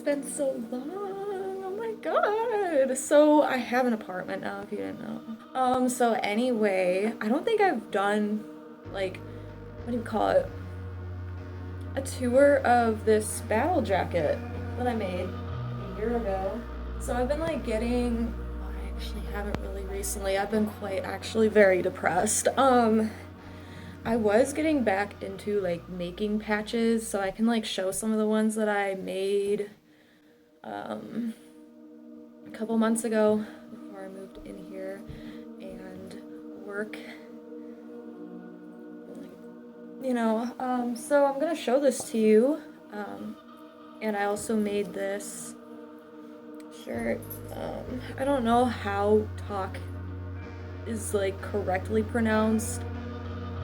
been so long. Oh my god. So I have an apartment now, if you didn't know. So anyway, I don't think I've done like, what do you call it? A tour of this battle jacket that I made a year ago. So I've been like getting, well, I actually haven't really recently. I've been quite actually very depressed. I was getting back into like making patches, so I can like show some of the ones that I made a couple months ago before I moved in here and work. So I'm gonna show this to you. And I also made this shirt. I don't know how talk is like correctly pronounced,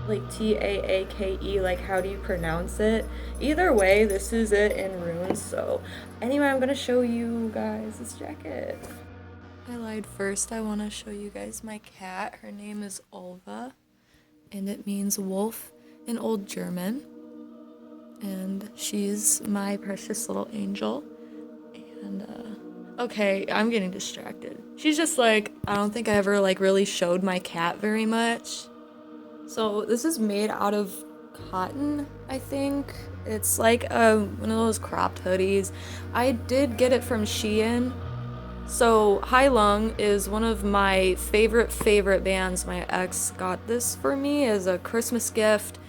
like Taake, like how do you pronounce it? Either way, this is it in runes. So anyway, I'm gonna show you guys this jacket. I lied first. I want to show you guys my cat. Her name is Olva, and it means wolf in Old German. And she's my precious little angel. And okay, I'm getting distracted. She's just like, I don't think I ever like really showed my cat very much. So this is made out of cotton, I think. It's like one of those cropped hoodies. I did get it from Shein. So Hai Lung is one of my favorite bands. My ex got this for me as a Christmas gift.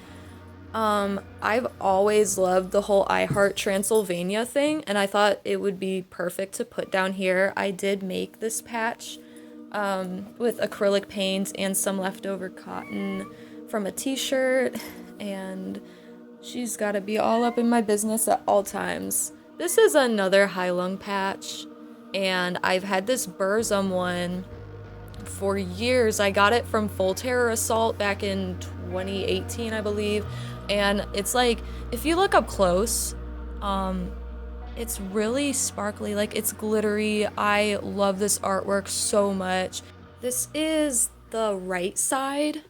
I've always loved the whole I Heart Transylvania thing, and I thought it would be perfect to put down here. I did make this patch with acrylic paint and some leftover cotton from a t-shirt, and she's got to be all up in my business at all times. This is another Hai Lung patch, and I've had this Burzum one for years. I got it from Full Terror Assault back in 2018, I believe. And it's like, if you look up close, it's really sparkly, like it's glittery. I love this artwork so much. This is the right side.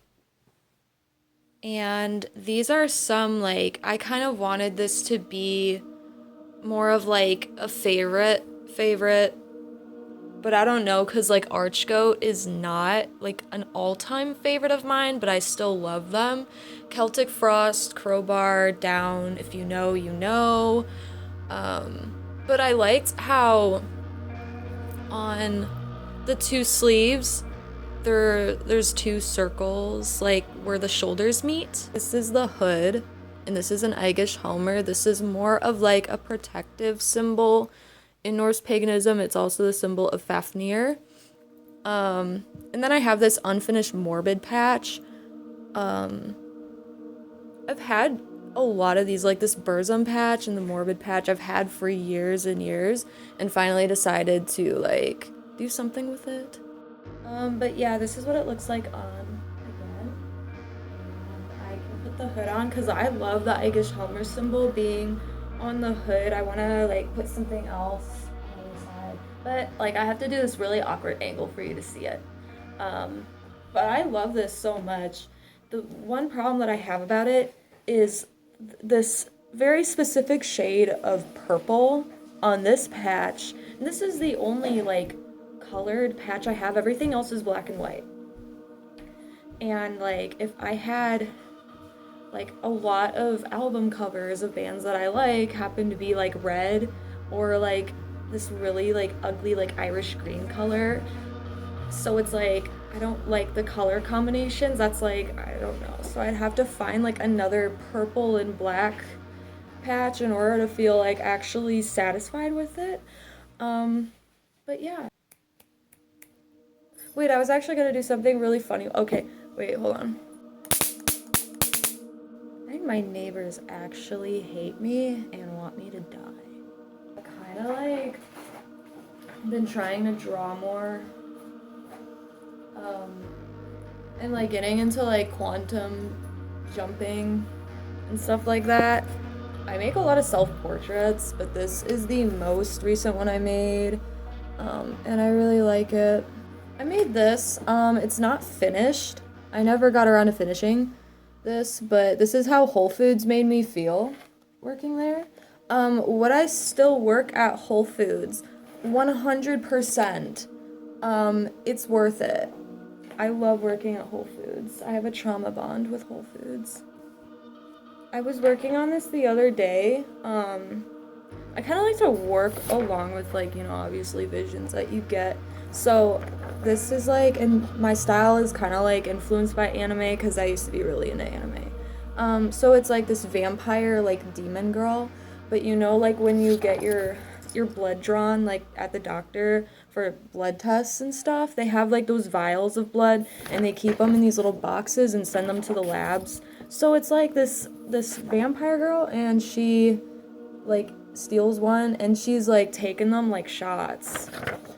And these are some, like, I kind of wanted this to be more of like a favorite, but I don't know, because like Archgoat is not like an all-time favorite of mine, but I still love them. Celtic Frost, Crowbar, Down, if you know, you know. But I liked how on the two sleeves, there's two circles, like where the shoulders meet. This is the hood, and this is an Eigish Helmer. This is more of like a protective symbol. In Norse paganism, it's also the symbol of Fafnir. And then I have this unfinished Morbid patch. I've had a lot of these, like this Burzum patch and the Morbid patch I've had for years and years, and finally decided to like do something with it. But yeah, this is what it looks like on again. I can put the hood on because I love the Eigish Helmer symbol being on the hood. I want to like put something else on the side, but like I have to do this really awkward angle for you to see it. But I love this so much. The one problem that I have about it is this very specific shade of purple on this patch. And this is the only like colored patch I have. Everything else is black and white. And like if I had like a lot of album covers of bands that I like happen to be like red or like this really like ugly like Irish green color. So it's like I don't like the color combinations. That's like, I don't know. So I'd have to find like another purple and black patch in order to feel like actually satisfied with it. But yeah. Wait, I was actually gonna do something really funny. Okay, wait, hold on. I think my neighbors actually hate me and want me to die. I kind of like been trying to draw more and like getting into like quantum jumping and stuff like that. I make a lot of self-portraits, but this is the most recent one I made, and I really like it. I made this. It's not finished. I never got around to finishing this, but this is how Whole Foods made me feel working there. Would I still work at Whole Foods? 100%. It's worth it. I love working at Whole Foods. I have a trauma bond with Whole Foods. I was working on this the other day. I kind of like to work along with, like, you know, obviously visions that you get. So this is like, and my style is kind of like influenced by anime because I used to be really into anime. So it's like this vampire, like demon girl, but you know, like when you get your blood drawn, like at the doctor for blood tests and stuff, they have like those vials of blood and they keep them in these little boxes and send them to the labs. So it's like this vampire girl, and she like steals one and she's like taking them like shots.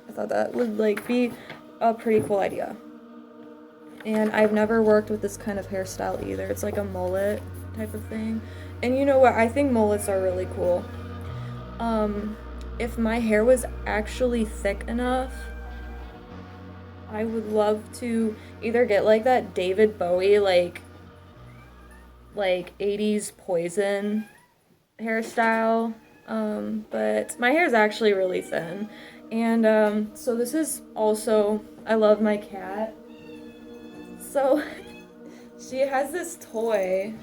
I thought that would like be a pretty cool idea. And I've never worked with this kind of hairstyle either. It's like a mullet type of thing. And you know what? I think mullets are really cool. If my hair was actually thick enough, I would love to either get like that David Bowie like 80s Poison hairstyle. But my hair is actually really thin. And so this is also, I love my cat. So she has this toy,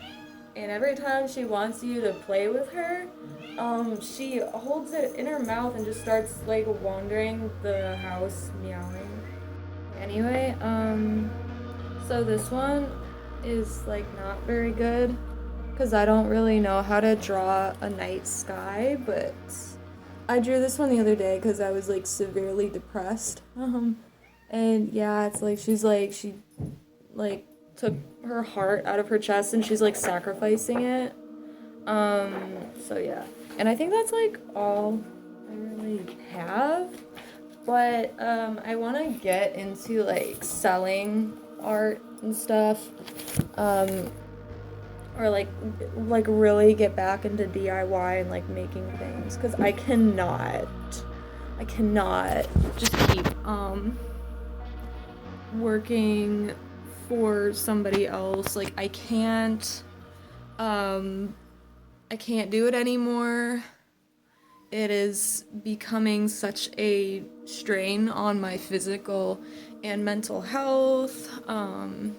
and every time she wants you to play with her, she holds it in her mouth and just starts like wandering the house meowing. Anyway, so this one is like not very good because I don't really know how to draw a night sky, but I drew this one the other day because I was like severely depressed. And yeah, it's like she like took her heart out of her chest and she's like sacrificing it. So yeah. And I think that's like all I really have. But I want to get into like selling art and stuff. Or like really get back into DIY and like making things, cuz I cannot just keep working for somebody else. Like I can't do it anymore. It is becoming such a strain on my physical and mental health. And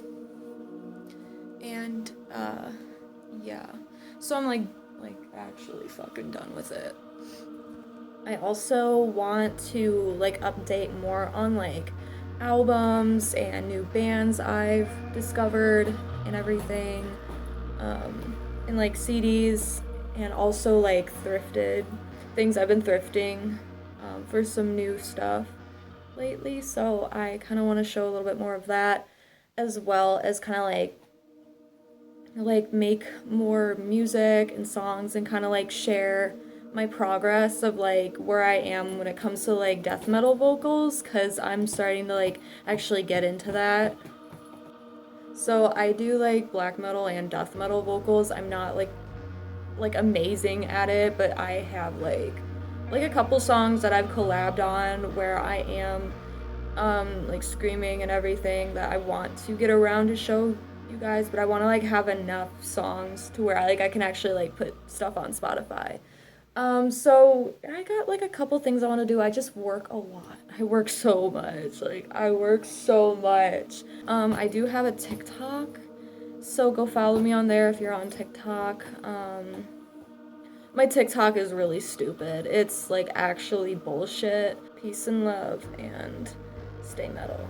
yeah. So I'm like actually fucking done with it. I also want to like update more on like albums and new bands I've discovered and everything, and like CDs, and also like thrifted things. I've been thrifting for some new stuff lately, so I kind of want to show a little bit more of that, as well as kind of like make more music and songs and kind of like share my progress of like where I am when it comes to like death metal vocals, because I'm starting to like actually get into that. So I do like black metal and death metal vocals. I'm not like amazing at it, but I have like a couple songs that I've collabed on where I am like screaming and everything that I want to get around to show you guys, but I want to like have enough songs to where I can actually like put stuff on Spotify. So I got like a couple things I want to do. I just work a lot. I work so much. I work so much. I do have a TikTok, so go follow me on there if you're on TikTok. My TikTok is really stupid. It's like actually bullshit. Peace and love, and stay metal.